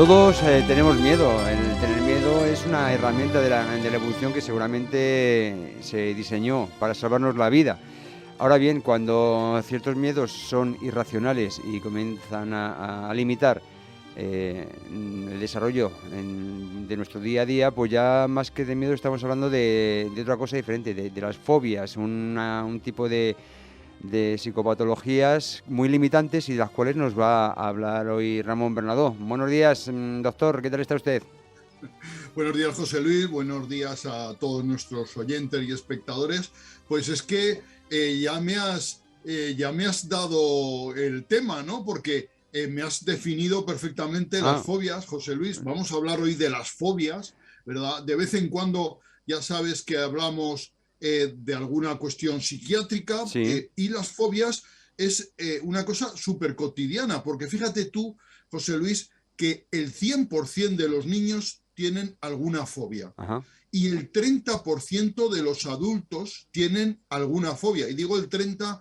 Todos tenemos miedo. El tener miedo es una herramienta de la evolución que seguramente se diseñó para salvarnos la vida. Ahora bien, cuando ciertos miedos son irracionales y comienzan a limitar el desarrollo de nuestro día a día, pues ya más que de miedo estamos hablando de otra cosa diferente, de las fobias, un tipo de psicopatologías muy limitantes y de las cuales nos va a hablar hoy Ramón Bernadó. Buenos días, doctor, ¿qué tal está usted? Buenos días, José Luis. Buenos días a todos nuestros oyentes y espectadores. Pues es que ya me has dado el tema, ¿no? Porque me has definido perfectamente las fobias, José Luis. Vamos a hablar hoy de las fobias, ¿verdad? De vez en cuando ya sabes que hablamos de alguna cuestión psiquiátrica, Sí. y las fobias es una cosa súper cotidiana, porque fíjate tú, José Luis, que el 100% de los niños tienen alguna fobia. Ajá. Y el 30% de los adultos tienen alguna fobia. Y digo el 30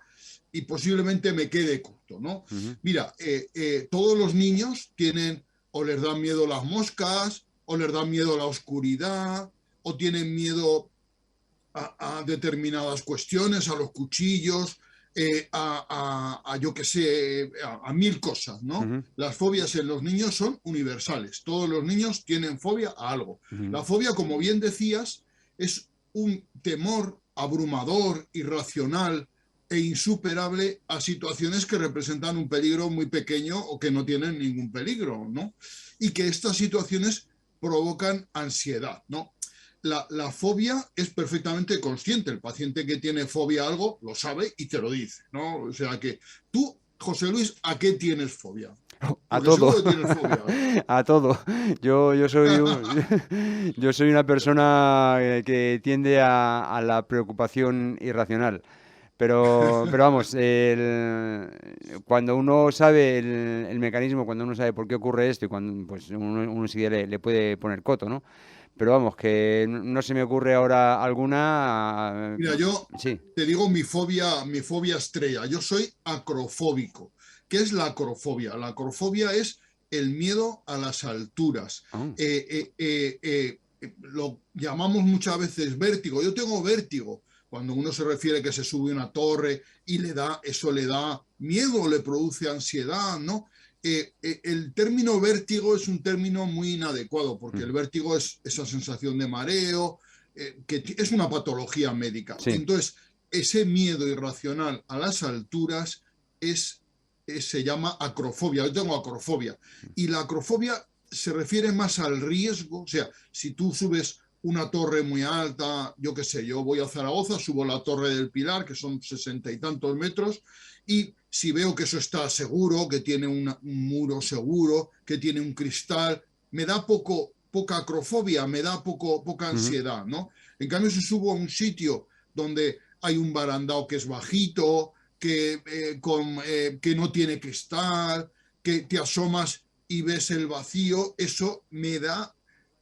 y posiblemente me quede corto, ¿no? Uh-huh. Mira, todos los niños tienen, o les dan miedo las moscas, o les dan miedo la oscuridad, o tienen miedo a determinadas cuestiones, a los cuchillos, yo qué sé, a mil cosas, ¿no? Uh-huh. Las fobias en los niños son universales. Todos los niños tienen fobia a algo. Uh-huh. La fobia, como bien decías, es un temor abrumador, irracional e insuperable a situaciones que representan un peligro muy pequeño o que no tienen ningún peligro, ¿no? Y que estas situaciones provocan ansiedad, ¿no? La fobia es perfectamente consciente. El paciente que tiene fobia a algo lo sabe y te lo dice, ¿no? O sea que tú, José Luis, ¿a qué tienes fobia? A Porque todo, seguro que tienes fobia. a todo. Yo soy yo soy una persona que tiende a la preocupación irracional. Pero vamos, cuando uno sabe el mecanismo, cuando uno sabe por qué ocurre esto y cuando pues uno enseguida le puede poner coto, ¿no? Pero vamos, que no se me ocurre ahora alguna. Mira, yo Sí. te digo mi fobia estrella. Yo soy acrofóbico. ¿Qué es la acrofobia? La acrofobia es el miedo a las alturas. Oh. Lo llamamos muchas veces vértigo. Yo tengo vértigo. Cuando uno se refiere que se sube a una torre y eso le da miedo, le produce ansiedad, ¿no? El término vértigo es un término muy inadecuado, porque el vértigo es esa sensación de mareo, que es una patología médica. Sí. Entonces, ese miedo irracional a las alturas se llama acrofobia. Yo tengo acrofobia. Y la acrofobia se refiere más al riesgo. O sea, si tú subes una torre muy alta, yo qué sé, yo voy a Zaragoza, subo la Torre del Pilar, que son 60 y tantos metros, y si veo que eso está seguro, que tiene un muro seguro, que tiene un cristal, me da poca acrofobia, me da poca Uh-huh. ansiedad, ¿no? En cambio, si subo a un sitio donde hay un barandal que es bajito, que no tiene cristal, que te asomas y ves el vacío, eso me da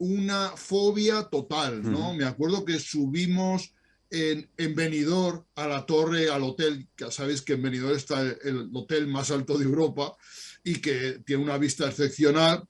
una fobia total, ¿no? Uh-huh. Me acuerdo que subimos en Benidorm a la torre, al hotel, que sabéis que en Benidorm está el hotel más alto de Europa y que tiene una vista excepcional.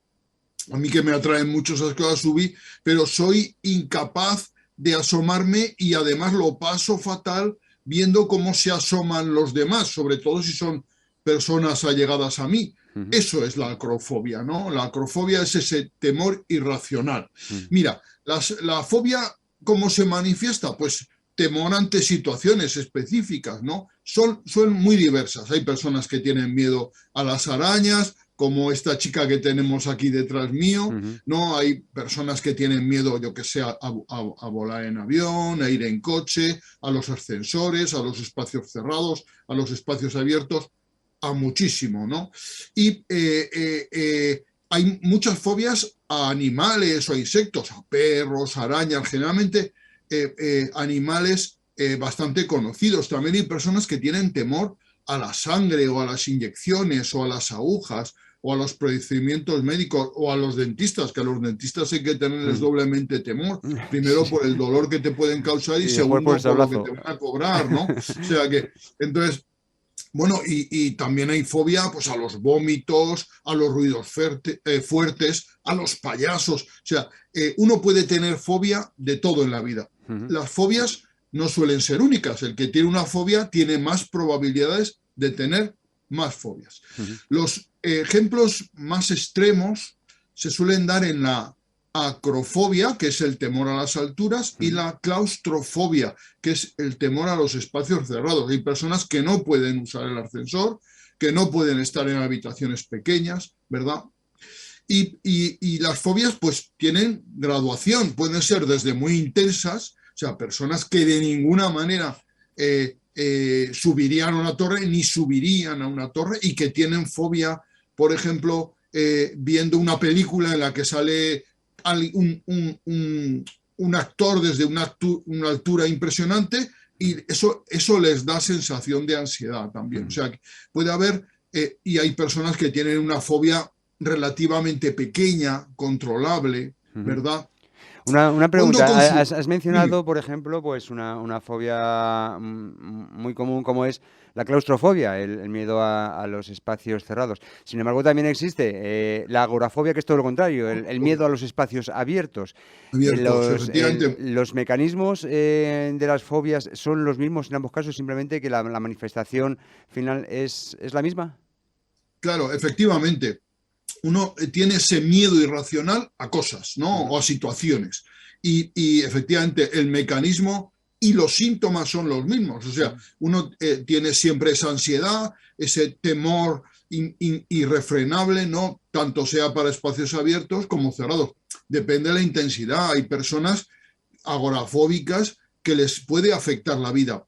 A mí que me atraen mucho esas cosas, subí, pero soy incapaz de asomarme y además lo paso fatal viendo cómo se asoman los demás, sobre todo si son personas allegadas a mí. Uh-huh. Eso es la acrofobia, ¿no? La acrofobia es ese temor irracional. Uh-huh. Mira, la fobia, ¿cómo se manifiesta? Pues temor ante situaciones específicas, ¿no? Son muy diversas. Hay personas que tienen miedo a las arañas, como esta chica que tenemos aquí detrás mío, Uh-huh. ¿no? Hay personas que tienen miedo, yo que sé, a volar en avión, a ir en coche, a los ascensores, a los espacios cerrados, a los espacios abiertos, a muchísimo, ¿no? Y hay muchas fobias a animales o a insectos, a perros, arañas, generalmente animales bastante conocidos. También hay personas que tienen temor a la sangre o a las inyecciones o a las agujas o a los procedimientos médicos o a los dentistas, que a los dentistas hay que tenerles Uh-huh. doblemente temor, primero por el dolor que te pueden causar y Y después por el segundo por lo que te sablazo. van a cobrar, ¿no? O sea que, entonces, Bueno, y también hay fobia pues, a los vómitos, a los ruidos fuertes, a los payasos. O sea, uno puede tener fobia de todo en la vida. Ujú, Las fobias no suelen ser únicas. El que tiene una fobia tiene más probabilidades de tener más fobias. ujú, Los ejemplos más extremos se suelen dar en la acrofobia, que es el temor a las alturas, y ujú. la claustrofobia, que es el temor a los espacios cerrados. Hay personas que no pueden usar el ascensor, que no pueden estar en habitaciones pequeñas, ¿verdad? Y las fobias pues tienen graduación, pueden ser desde muy intensas, o sea, personas que de ninguna manera subirían a una torre ni subirían a una torre y que tienen fobia, por ejemplo, viendo una película en la que sale un actor desde una altura impresionante y eso les da sensación de ansiedad también. O Ujú, sea, puede haber, y hay personas que tienen una fobia relativamente pequeña, controlable, ujú. ¿verdad? Una Cuando pregunta, consulta, has dime, mencionado, por ejemplo, pues una fobia muy común como es la claustrofobia, el miedo a los espacios cerrados. Sin embargo, también existe la agorafobia, que es todo lo contrario, el miedo a los espacios abiertos. abiertos, efectivamente. Los mecanismos de las fobias son los mismos en ambos casos, simplemente que la manifestación final es la misma. Claro, efectivamente, uno tiene ese miedo irracional a cosas, ¿no? Ujú, O a situaciones. Y efectivamente el mecanismo y los síntomas son los mismos. O sea, ujú, uno tiene siempre esa ansiedad, ese temor irrefrenable, ¿no? Tanto sea para espacios abiertos como cerrados. Depende de la intensidad. Hay personas agorafóbicas que les puede afectar la vida.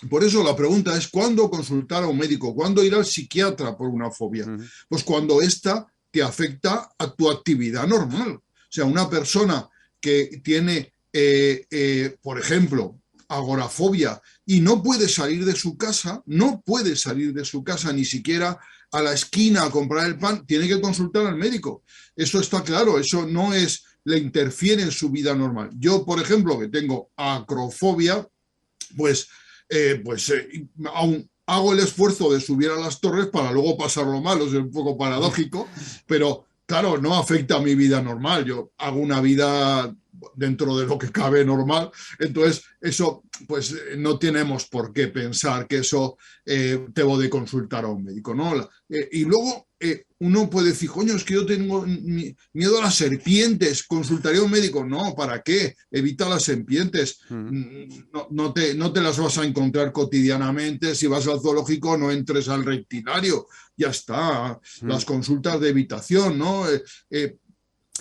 Por eso la pregunta es, ¿cuándo consultar a un médico? ¿Cuándo ir al psiquiatra por una fobia? ujú, Pues cuando esta te afecta a tu actividad normal. O sea, una persona que tiene, por ejemplo, agorafobia y no puede salir de su casa, no puede salir de su casa ni siquiera a la esquina a comprar el pan, tiene que consultar al médico. Eso está claro, eso no es, le interfiere en su vida normal. Yo, por ejemplo, que tengo acrofobia, pues, aún hago el esfuerzo de subir a las torres para luego pasarlo mal, es un poco paradójico, pero claro, no afecta a mi vida normal, yo hago una vida dentro de lo que cabe normal, entonces eso pues no tenemos por qué pensar que eso debo de consultar a un médico, ¿no? Y luego uno puede decir, coño, es que yo tengo miedo a las serpientes, consultaría a un médico, no, ¿para qué? Evita las serpientes, ujú, no te las vas a encontrar cotidianamente. Si vas al zoológico, no entres al rectinario. Ya está. Las ujú, consultas de evitación, ¿no?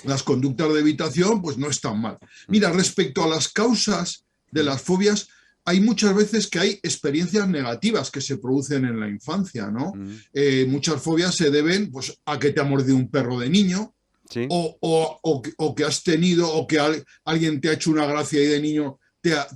Las conductas de evitación, pues no están mal. ujú, Mira, respecto a las causas de ujú, las fobias, hay muchas veces que hay experiencias negativas que se producen en la infancia, ¿no? ujú. Muchas fobias se deben pues, a que te ha mordido un perro de niño, Sí. o que has tenido, o que alguien te ha hecho una gracia y de niño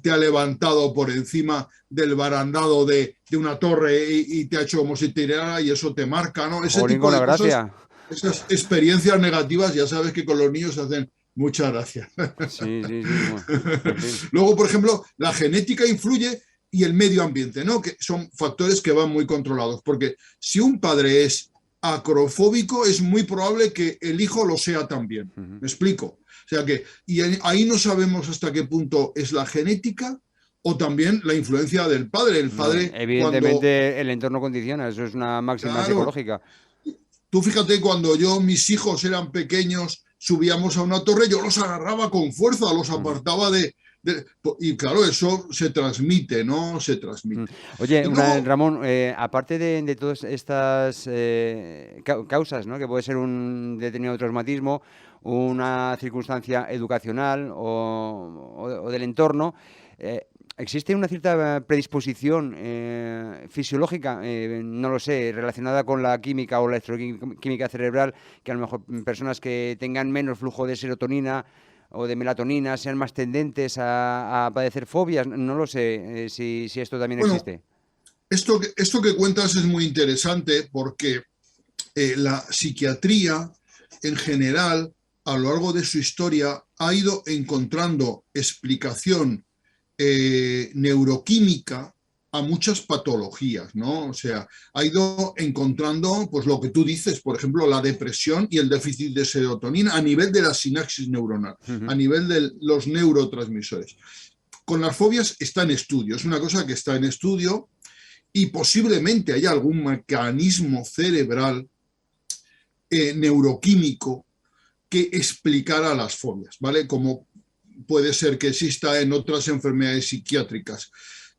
te ha levantado por encima del barandado de una torre y te ha hecho como si te tirara y eso te marca, ¿no? Ese Jolín con tipo la de cosas, gracia. esas experiencias negativas, ya sabes que con los niños se hacen muchas gracias. Sí, sí, sí, bueno, en fin. Luego, por ejemplo, la genética influye y el medio ambiente, ¿no? Que son factores que van muy controlados, porque si un padre es acrofóbico, es muy probable que el hijo lo sea también. Ujú. ¿Me explico? O sea que, y ahí no sabemos hasta qué punto es la genética o también la influencia del padre. El No, padre, cuando, evidentemente el entorno condiciona, eso es una máxima claro, psicológica. tú fíjate, cuando mis hijos eran pequeños, subíamos a una torre, yo los agarraba con fuerza, los Ujú, apartaba y claro, eso se transmite, ¿no? Se ujú. transmite. Oye, Y luego, Ramón, aparte de todas estas causas, ¿no? Que puede ser un determinado traumatismo, una circunstancia educacional o del entorno, eh, ¿existe una cierta predisposición fisiológica, no lo sé, relacionada con la química o la electroquímica cerebral, que a lo mejor personas que tengan menos flujo de serotonina o de melatonina sean más tendentes a padecer fobias? No lo sé si esto también bueno, existe. esto que cuentas es muy interesante porque la psiquiatría en general, a lo largo de su historia, ha ido encontrando explicación neuroquímica a muchas patologías, ¿no? O sea, ha ido encontrando, pues lo que tú dices, por ejemplo, la depresión y el déficit de serotonina a nivel de la sinapsis neuronal, a nivel de los neurotransmisores. Con las fobias está en estudio, es una cosa que está en estudio y posiblemente haya algún mecanismo cerebral neuroquímico que explicara las fobias, ¿vale? Como puede ser que exista en otras enfermedades psiquiátricas.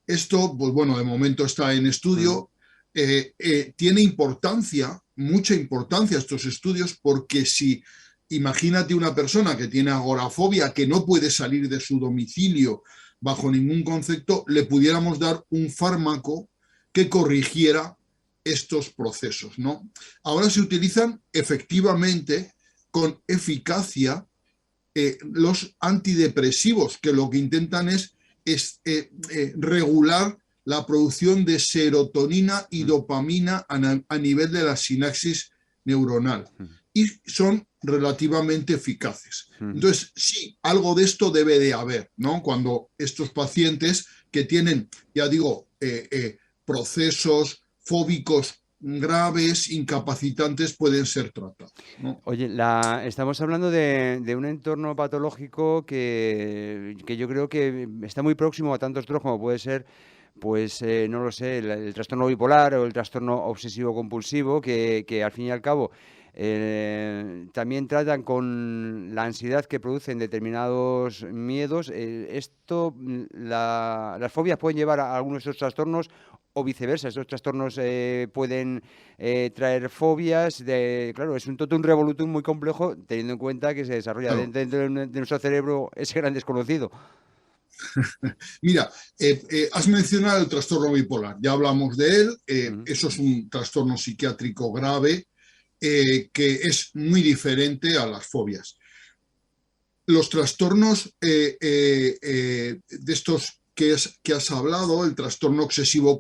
Esto, pues bueno, de momento está en estudio. Tiene importancia, mucha importancia estos estudios, porque si imagínate una persona que tiene agorafobia, que no puede salir de su domicilio bajo ningún concepto, le pudiéramos dar un fármaco que corrigiera estos procesos, ¿no? Ahora se utilizan efectivamente con eficacia los antidepresivos, que lo que intentan es regular la producción de serotonina y dopamina a nivel de la sinapsis neuronal y son relativamente eficaces. Entonces, sí, algo de esto debe de haber, ¿no? Cuando estos pacientes que tienen, ya digo, procesos fóbicos graves, incapacitantes, pueden ser tratados, ¿no? Oye, estamos hablando de un entorno patológico que yo creo que está muy próximo a tantos otros como puede ser, pues, no lo sé, el trastorno bipolar o el trastorno obsesivo-compulsivo, que al fin y al cabo también tratan con la ansiedad que producen determinados miedos. Las fobias pueden llevar a algunos de estos trastornos o viceversa. Estos trastornos pueden traer fobias. Claro, es un totum revolutum muy complejo, teniendo en cuenta que se desarrolla Claro. dentro de nuestro cerebro ese gran desconocido. Mira, has mencionado el trastorno bipolar, ya hablamos de él, Ujú. eso es un trastorno psiquiátrico grave que es muy diferente a las fobias. Los trastornos de estos que has hablado, el trastorno obsesivo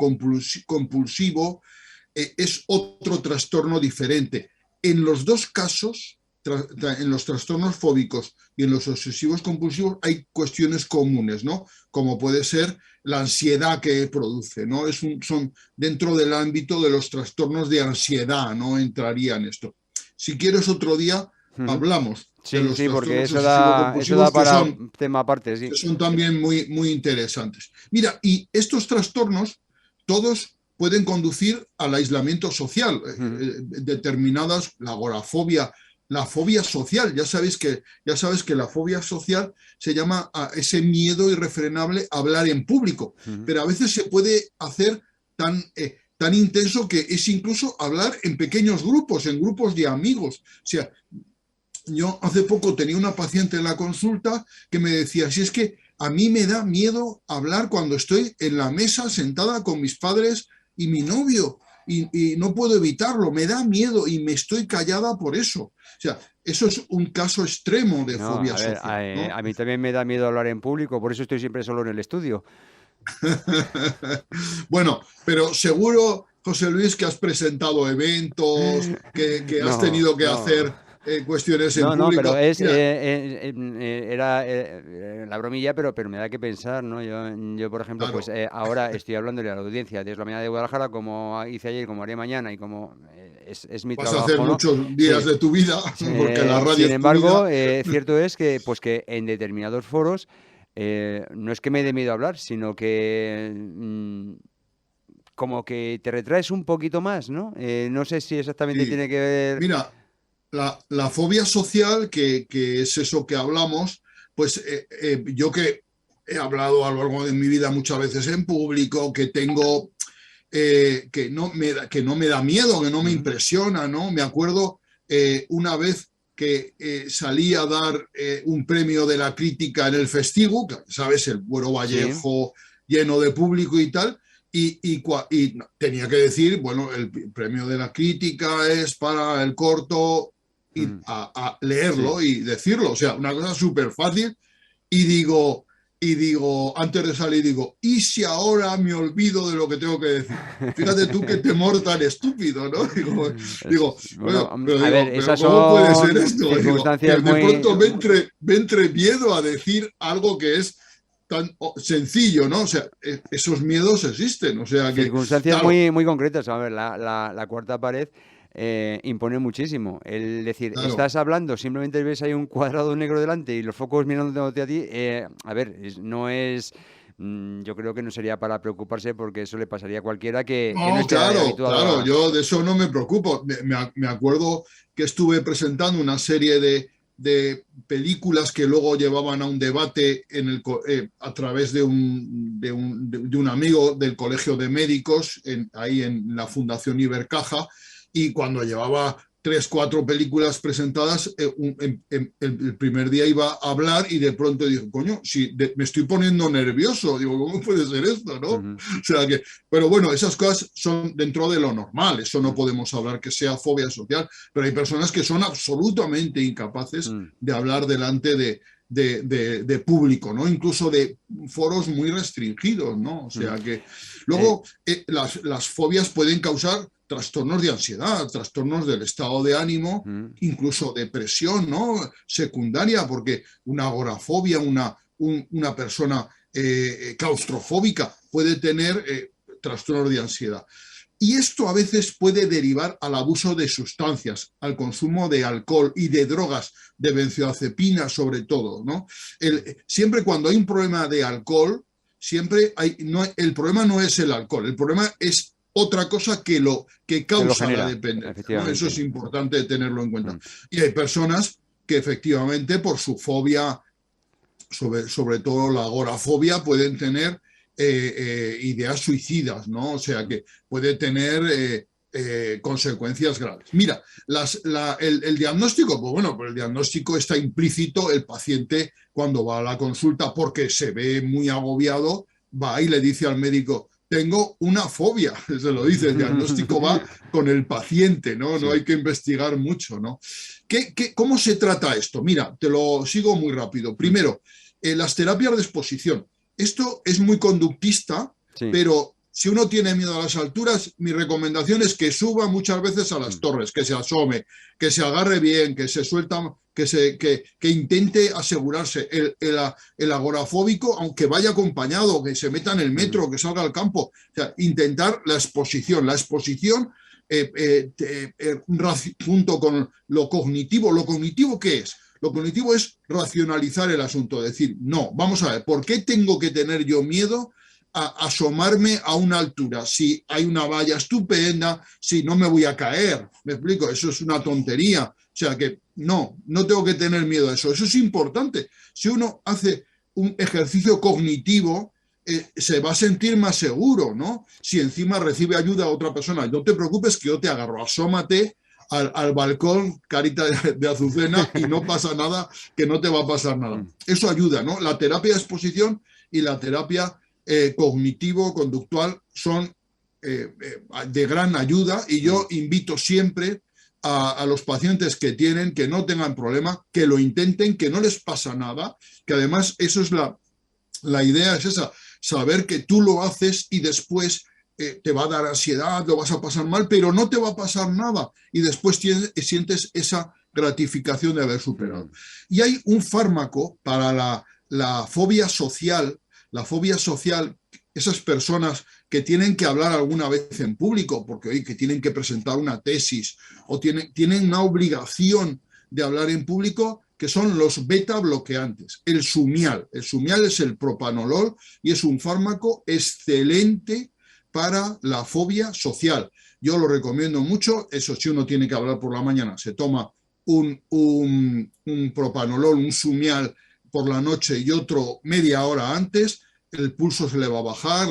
compulsivo, es otro trastorno diferente. En los dos casos, en los trastornos fóbicos y en los obsesivos compulsivos, hay cuestiones comunes, ¿no? Como puede ser la ansiedad que produce, ¿no? Son dentro del ámbito de los trastornos de ansiedad, ¿no? Entraría en esto. Si quieres otro día, Ujú. hablamos de Sí, los sí, porque trastornos eso da obsesivo-compulsivos para tema aparte, sí. que son también muy, muy interesantes. Mira, y estos trastornos, todos pueden conducir al aislamiento social, Ujú. determinadas, la agorafobia, la fobia social. Ya sabes que la fobia social se llama a ese miedo irrefrenable a hablar en público, Ujú. pero a veces se puede hacer tan intenso que es incluso hablar en pequeños grupos, en grupos de amigos. O sea, yo hace poco tenía una paciente en la consulta que me decía, si es que a mí me da miedo hablar cuando estoy en la mesa sentada con mis padres y mi novio y no puedo evitarlo, me da miedo y me estoy callada por eso. O sea, eso es un caso extremo de No, fobia a ver, social, ¿no? a mí también me da miedo hablar en público, por eso estoy siempre solo en el estudio. Bueno, pero seguro, José Luis, que has presentado eventos, que has No, tenido que no. hacer cuestiones en No, no, pero público. Mira, era la bromilla, pero me da que pensar, ¿no? Yo, por ejemplo, pues claro, ahora estoy hablándole a la audiencia de la mañana de Guadalajara, como hice ayer, como haré mañana y como es mi vas a hacer trabajo, ¿no? muchos días Sí. de tu vida, porque la radio Sin es tu vida. embargo, cierto es que, pues que en determinados foros no es que me dé miedo hablar, sino que como que te retraes un poquito más, ¿no? No sé si exactamente Sí. tiene que ver. Mira, la fobia social, que es eso que hablamos, pues yo que he hablado a lo largo de mi vida muchas veces en público, que tengo, que no me da miedo, que no me Ujú. impresiona, ¿no? Me acuerdo una vez que salí a dar un premio de la crítica en el Festivo, que, ¿sabes? El Buero Sí. Vallejo lleno de público y tal, y tenía que decir, bueno, el premio de la crítica es para el corto, y Ujú. a Sí. leerlo y decirlo, o sea, una cosa súper fácil, y digo, antes de salir, digo, ¿y si ahora me olvido de lo que tengo que decir? Fíjate tú qué temor tan estúpido, ¿no? Bueno, a ver, Pero esas ¿cómo puede ser son esto? Digo, circunstancias que de muy. pronto me entre miedo a decir algo que es sencillo, ¿no? O sea, esos miedos existen, o sea que, Circunstancias claro, muy, muy concretas. A ver, la cuarta pared impone muchísimo. El decir, claro. estás hablando, simplemente ves ahí un cuadrado negro delante y los focos mirándote a ti. A ver, no es. Yo creo que no sería para preocuparse porque eso le pasaría a cualquiera que no No, esté claro, habituado claro, a. yo de eso no me preocupo. Me acuerdo que estuve presentando una serie de películas que luego llevaban a un debate a través de un amigo del Colegio de Médicos, ahí en la Fundación Ibercaja, y cuando llevaba 3, 4 películas presentadas, el primer día iba a hablar y de pronto dijo, coño, si me estoy poniendo nervioso, digo, ¿cómo puede ser esto, no? O Ujú, sea que, pero bueno, esas cosas son dentro de lo normal, eso no mm, podemos hablar que sea fobia social, pero hay personas que son absolutamente incapaces mm. de hablar delante de público, ¿no? Incluso de foros muy restringidos, ¿no? O Mm. sea que Eh, luego las fobias pueden causar trastornos de ansiedad, trastornos del estado de ánimo, mm, incluso depresión, ¿no? Secundaria, porque una agorafobia, una persona claustrofóbica puede tener trastornos de ansiedad. Y esto a veces puede derivar al abuso de sustancias, al consumo de alcohol y de drogas, de benzodiazepina sobre todo, ¿no? Siempre cuando hay un problema de alcohol, el problema no es el alcohol, el problema es otra cosa que que lo causa la genera, dependencia, ¿no? Eso es efectivamente. importante tenerlo en cuenta. Mm, Y hay personas que efectivamente por su fobia, sobre todo la agorafobia, pueden tener ideas suicidas, ¿no? O sea mm, que puede tener consecuencias graves. Mira, el diagnóstico, pues bueno, pues el diagnóstico está implícito, el paciente cuando va a la consulta porque se ve muy agobiado, va y le dice al médico, tengo una fobia, se lo dice, el diagnóstico va con el paciente, ¿no? No Sí. hay que investigar mucho, ¿no? ¿Cómo se trata esto? Mira, te lo sigo muy rápido. Mm, Primero, las terapias de exposición. Esto es muy conductista, sí. pero si uno tiene miedo a las alturas, mi recomendación es que suba muchas veces a las Mm, torres, que se asome, que se agarre bien, que se suelta, que intente asegurarse. El agorafóbico, aunque vaya acompañado, que se meta en el mm, metro, que salga al campo, o sea, intentar la exposición. La exposición junto con lo cognitivo. ¿Lo cognitivo qué es? Lo cognitivo es racionalizar el asunto, decir, no, vamos a ver, ¿por qué tengo que tener yo miedo a asomarme a una altura? Si hay una valla estupenda, si no me voy a caer, me explico, eso es una tontería. O sea que no tengo que tener miedo a eso. Eso es importante. Si uno hace un ejercicio cognitivo, se va a sentir más seguro, ¿no? Si encima recibe ayuda a otra persona, no te preocupes que yo te agarro, asómate al balcón, carita de azucena, y no pasa nada, que no te va a pasar nada. mm, Eso ayuda, ¿no? La terapia de exposición y la terapia cognitivo-conductual son de gran ayuda, y mm, yo invito siempre a los pacientes que no tengan problema, que lo intenten, que no les pasa nada, que además eso es la idea es esa, saber que tú lo haces y después te va a dar ansiedad, lo vas a pasar mal, pero no te va a pasar nada y después sientes esa gratificación de haber superado. mm, Y hay un fármaco para la fobia social, esas personas que tienen que hablar alguna vez en público, porque oye, que tienen que presentar una tesis o tienen una obligación de hablar en público, que son los beta bloqueantes. El Sumial es el propanolol y es un fármaco excelente para la fobia social. Yo lo recomiendo mucho. Eso, si uno tiene que hablar por la mañana, se toma un propanolol, un Sumial por la noche y otro media hora antes, el pulso se le va a bajar,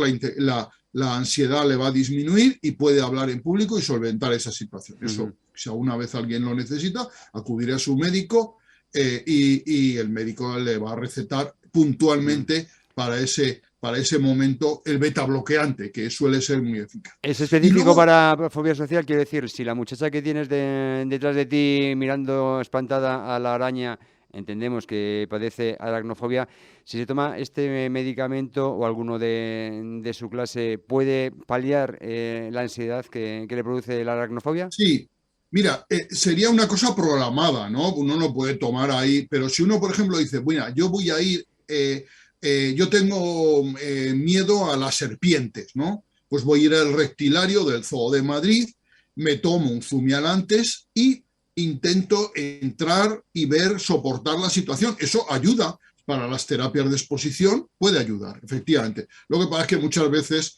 la ansiedad le va a disminuir y puede hablar en público y solventar esa situación. mm. Eso, si alguna vez alguien lo necesita, acudirá a su médico y el médico le va a recetar Mm. puntualmente para ese momento el beta bloqueante, que suele ser muy eficaz. ¿Es Y específico luego, para fobia social? Quiero decir, si la muchacha que tienes detrás de ti mirando espantada a la araña, entendemos que padece aracnofobia, si se toma este medicamento o alguno de su clase, ¿puede paliar la ansiedad que le produce la aracnofobia? sí, mira, sería una cosa programada, ¿no? Uno no puede tomar ahí, pero si uno, por ejemplo, dice, bueno, yo voy a ir yo tengo miedo a las serpientes, ¿no? Pues voy a ir al reptilario del Zoo de Madrid, me tomo un Zumial antes y intento entrar y ver, soportar la situación. Eso ayuda para las terapias de exposición, puede ayudar, efectivamente. Lo que pasa es que muchas veces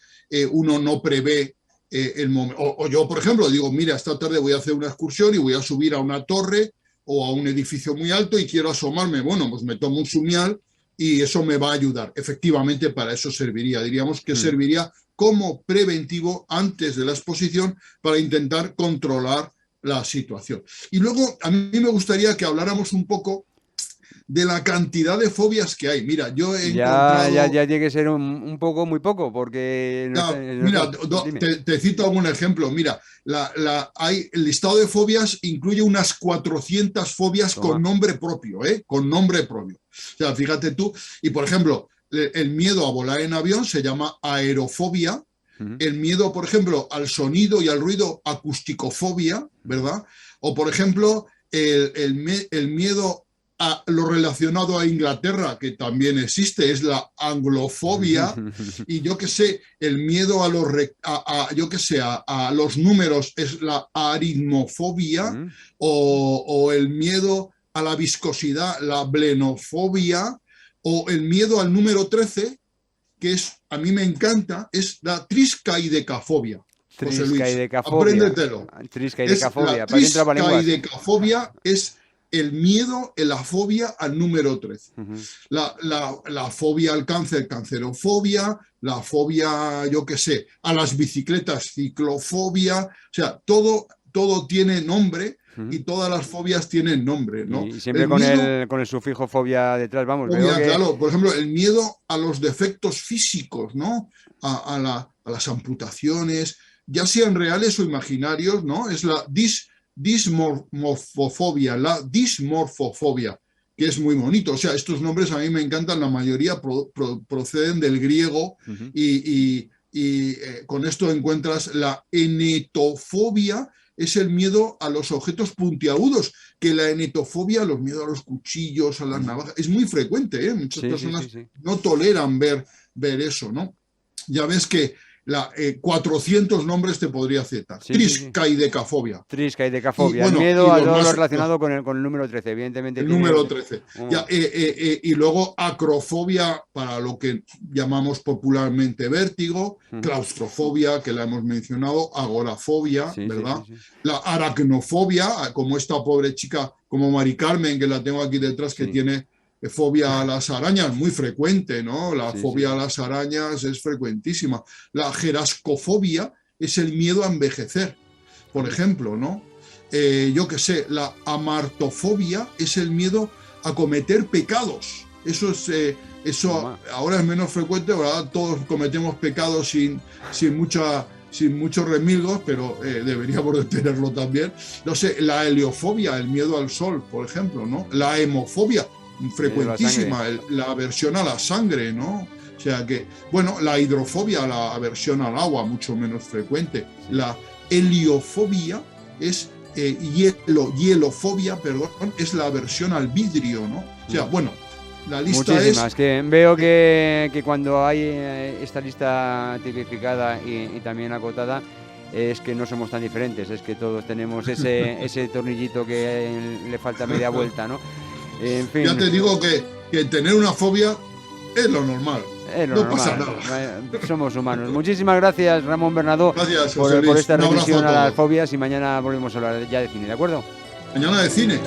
uno no prevé el momento. O yo, por ejemplo, digo, mira, esta tarde voy a hacer una excursión y voy a subir a una torre o a un edificio muy alto y quiero asomarme. Bueno, pues me tomo un Zumial y eso me va a ayudar. Efectivamente, para eso serviría. Diríamos que serviría como preventivo antes de la exposición para intentar controlar la situación. Y luego a mí me gustaría que habláramos un poco de la cantidad de fobias que hay. Mira, yo he encontrado... Ya tiene que ser un poco, muy poco, porque... mira, Dime. te cito algún ejemplo. Mira, el listado de fobias incluye unas 400 fobias con nombre propio, ¿eh? Con nombre propio. O sea, fíjate tú. Y, por ejemplo, el miedo a volar en avión se llama aerofobia. El miedo, por ejemplo, al sonido y al ruido, acusticofobia, ¿verdad? O, por ejemplo, el miedo a lo relacionado a Inglaterra, que también existe, es la anglofobia. Y yo que sé, el miedo a los números es la aritmofobia. O el miedo a la viscosidad, la blenofobia. O el miedo al número 13, que a mí me encanta, es la triscaidecafobia. José Luis, apréndetelo. Triscaidecafobia. La triscaidecafobia es el miedo, la fobia al número 13. La fobia al cáncer, cancerofobia, la fobia, yo qué sé, a las bicicletas, ciclofobia. O sea, todo tiene nombre. Y todas las fobias tienen nombre, ¿no? Y siempre con el sufijo fobia detrás, vamos. Fobia, claro, por ejemplo, el miedo a los defectos físicos, ¿no? A las amputaciones, ya sean reales o imaginarios, ¿no? Es la dismorfofobia, que es muy bonito. O sea, estos nombres a mí me encantan, la mayoría proceden del griego y con esto encuentras la enetofobia. Es el miedo a los objetos puntiagudos, que la enetofobia, los miedos a los cuchillos, a las navajas, es muy frecuente, ¿eh? Muchas personas no toleran ver eso, ¿no? Ya ves que 400 nombres te podría citar. Triscaidecafobia. Triscaidecafobia, el miedo a todo lo relacionado con el número 13, evidentemente. El número 13. Y luego acrofobia, para lo que llamamos popularmente vértigo, claustrofobia, que la hemos mencionado, agorafobia, ¿verdad? La aracnofobia, como esta pobre chica, como Mari Carmen, que la tengo aquí detrás, que tiene fobia a las arañas, muy frecuente, ¿no? La fobia a las arañas es frecuentísima. La gerascofobia es el miedo a envejecer, por ejemplo, ¿no? Yo qué sé, la amartofobia es el miedo a cometer pecados. Eso ahora es menos frecuente, ahora todos cometemos pecados sin muchos remilgos, pero deberíamos de tenerlo también. No sé, la heliofobia, el miedo al sol, por ejemplo, ¿no? La hemofobia, frecuentísima, la aversión a la sangre, ¿no? O sea que, bueno, la hidrofobia, la aversión al agua, mucho menos frecuente. La heliofobia es hielofobia, perdón, es la aversión al vidrio, ¿no? O sea, bueno, la lista muchísimas, que veo que cuando hay esta lista tipificada y también acotada, es que no somos tan diferentes, es que todos tenemos ese tornillito que le falta media vuelta, ¿no? En fin. Ya te digo que tener una fobia es lo normal. No pasa nada. Somos humanos. Muchísimas gracias, Ramón Bernadó, gracias, por esta revisión a las fobias, y mañana volvemos a hablar ya de cine, ¿de acuerdo? Mañana de cine.